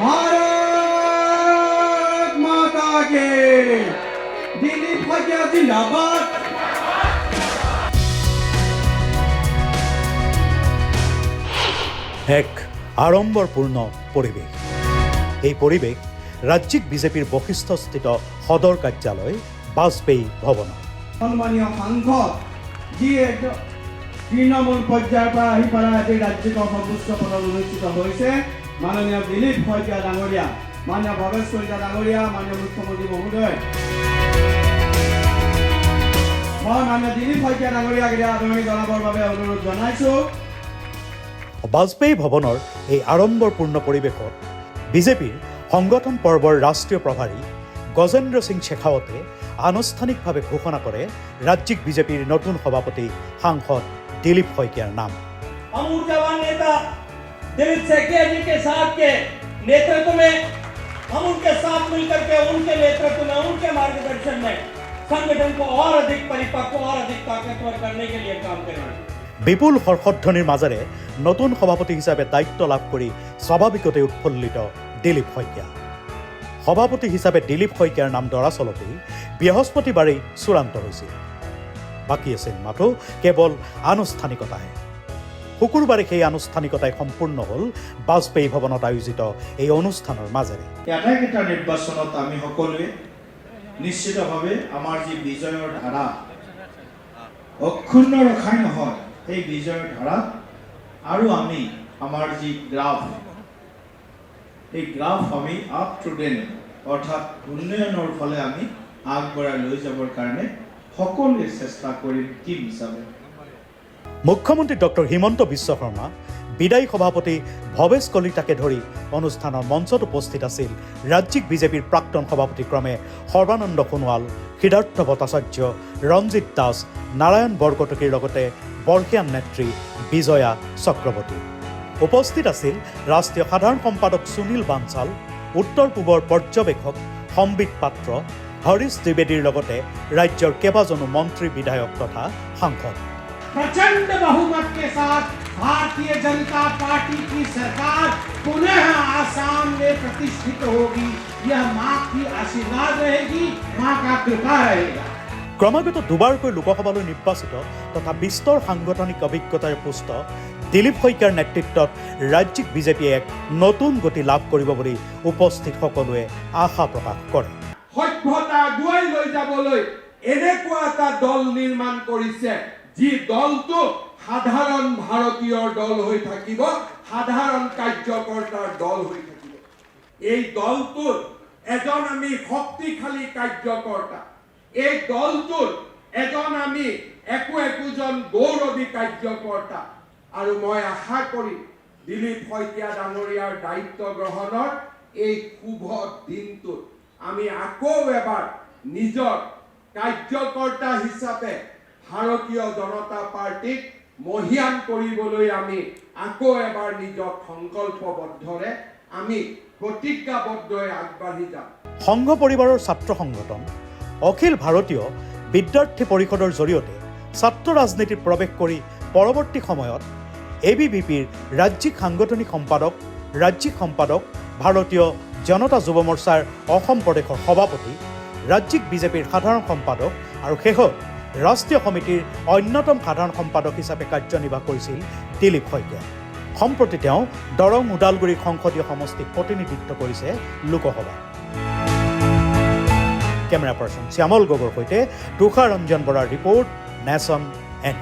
भारत माता के दिलीप शইকীয়া जिंदाबाद। এক আড়ম্বৰপূৰ্ণ পৰিবেশ। এই পৰিবেশ ৰাজ্যিক বিজেপিৰ বশিষ্ঠস্থিত সদৰ কাৰ্যালয় বাজপেয়ী ভৱন। সন্মানীয় সাংসদ যি তৃণমূল পৰ্যায়ৰ পৰা আহি পেলাই আজি ৰাজ্যিক সৰ্বোচ্চ পদত অনুষ্ঠিত হৈছে মাননীয় দিলীপ শইকীয়া ডাঙৰীয়া, মাননীয় ভৱেশ কলিতা ডাঙৰীয়া, মাননীয় মুখ্যমন্ত্ৰী মহোদয়, মই মাননীয় দিলীপ শইকীয়া ডাঙৰীয়াক এতিয়া আদৰণি জনাবৰ বাবে অনুৰোধ জনাইছোঁ। বাজপেয়ী ভৱনৰ এই আড়ম্বৰপূৰ্ণ পৰিৱেশত বিজেপিৰ সংগঠন পৰ্বৰ ৰাষ্ট্ৰীয় প্ৰভাৰী গজেন্দ্ৰ সিং শেখাৱতে আনুষ্ঠানিকভাৱে ঘোষণা কৰে ৰাজ্যিক বিজেপিৰ নতুন সভাপতি সাংসদ দিলীপ শইকীয়াৰ নাম। हम ऊर्जावान नेता दिलीप शइकिया जी के साथ के नेतृत्व में हम उनके साथ मिलकर के उनके नेतृत्व में उनके मार्गदर्शन में संगठन को और अधिक परिपक्व और अधिक ताकतवर करने के लिए काम करेंगे। বিপুল হৰ্ষধ্বনিৰ মাজেৰে নতুন সভাপতি হিচাপে দায়িত্ব লাভ কৰি স্বাভাৱিকতে উৎফুল্লিত দিলীপ শইকীয়া। সভাপতি হিচাপে দিলীপ শইকীয়াৰ নাম দৰাচলতেই বৃহস্পতিবাৰেই চূড়ান্ত হৈছিল। বাকী আছিল মাথো কেৱল আনুষ্ঠানিকতাহে। শুকুৰবাৰে সেই আনুষ্ঠানিকতাই সম্পূৰ্ণ হ'ল বাজপেয়ী ভৱনত আয়োজিত এই অনুষ্ঠানৰ মাজেৰে। এটাইকেইটা নিৰ্বাচনত আমি সকলোৱে নিশ্চিতভাৱে আমাৰ যি বিজয়ৰ ধাৰা অক্ষুণ্ণ ৰখাই নহয়, সেই বিজয়ৰ ধাৰা আৰু আমি আমাৰ যি গ্ৰাফ, এই গ্ৰাফ আমি আপ টু ডেট অৰ্থাৎ উন্নয়নৰ ফালে আমি আগবঢ়াই লৈ যাবৰ কাৰণে সকলোৱে চেষ্টা কৰিম টিম হিচাপে। মুখ্যমন্ত্ৰী ডক্টৰ হিমন্ত বিশ্ব শৰ্মা, বিদায়ী সভাপতি ভৱেশ কলিতাকে ধৰি অনুষ্ঠানৰ মঞ্চত উপস্থিত আছিল ৰাজ্যিক বিজেপিৰ প্ৰাক্তন সভাপতি ক্ৰমে সৰ্বানন্দ সোণোৱাল, সিদ্ধাৰ্থ ভট্টাচাৰ্য, ৰঞ্জিত দাস, নাৰায়ণ বৰকটকীৰ লগতে বৰ্ষীয়ান নেত্ৰী বিজয়া চক্ৰৱৰ্তী। উপস্থিত আছিল ৰাষ্ট্ৰীয় সাধাৰণ সম্পাদক সুনীল বানচাল, উত্তৰ পূবৰ পৰ্যবেক্ষক সম্বিত পাত্ৰ, হৰিশ দ্বিবেদীৰ লগতে ৰাজ্যৰ কেইবাজনো মন্ত্ৰী, বিধায়ক তথা সাংসদ। प्रचंड बहुमत के साथ भारतीय जनता पार्टी की सरकार पुनः आसाम में प्रतिष्ठित होगी। यह मां की आशीर्वाद रहेगी, मां का कृपा रहेगा। ক্ৰমাগত দুবাৰকৈ লোকসভালৈ নিৰ্বাচিত তথা বিস্তৰ সাংগঠনিক অভিজ্ঞতাৰে পুষ্ট দিলীপ শইকীয়াৰ নেতৃত্বত ৰাজ্যিক বিজেপিয়ে এক নতুন গতি লাভ কৰিব বুলি উপস্থিত সকলোৱে আশা প্ৰকাশ কৰে। সভ্যতা আগুৱাই লৈ যাবলৈ এনেকুৱা এটা দল নিৰ্মাণ কৰিছে, যি দলটো সাধাৰণ ভাৰতীয়ৰ দল হৈ থাকিব, সাধাৰণ কাৰ্যকৰ্তাৰ দল হৈ থাকিব। এই দলটোৰ এজন আমি শক্তিশালী কাৰ্যকৰ্তা, এই দলটোৰ এজন আমি একোজন গৌৰৱী কাৰ্যকৰ্তা, আৰু মই আশা কৰি দিলীপ শইকীয়া ডাঙৰীয়াৰ দায়িত্ব গ্ৰহণৰ এই শুভ দিনটোত আমি আকৌ এবাৰ নিজৰ কাৰ্যকৰ্তা হিচাপে ভাৰতীয় জনতা পাৰ্টিক মহিয়ান কৰিবলৈ আমি আকৌ এবাৰ নিজক সংকল্পবদ্ধৰে আমি প্ৰতিজ্ঞাবদ্ধৰে আগবাঢ়ি যাম। সংঘ পৰিবাৰৰ ছাত্ৰ সংগঠন অখিল ভাৰতীয় বিদ্যাৰ্থী পৰিষদৰ জৰিয়তে ছাত্ৰ ৰাজনীতিত প্ৰৱেশ কৰি পৰৱৰ্তী সময়ত ABVPৰ ৰাজ্যিক সাংগঠনিক সম্পাদক, ৰাজ্যিক সম্পাদক, ভাৰতীয় জনতা যুৱ মৰ্চাৰ অসম প্ৰদেশৰ সভাপতি, ৰাজ্যিক বিজেপিৰ সাধাৰণ সম্পাদক আৰু শেষত ৰাষ্ট্ৰীয় সমিতিৰ অন্যতম সাধাৰণ সম্পাদক হিচাপে কাৰ্যনিৰ্বাহ কৰিছিল দিলীপ শইকীয়া। সম্প্ৰতি তেওঁ দৰং ওদালগুৰি সংসদীয় সমষ্টিক প্ৰতিনিধিত্ব কৰিছে লোকসভাত। কেমেৰা পাৰ্চন শ্যামল গগৈৰ সৈতে তুষাৰ ৰঞ্জন বৰাৰ ৰিপৰ্ট, নেশ্যন N।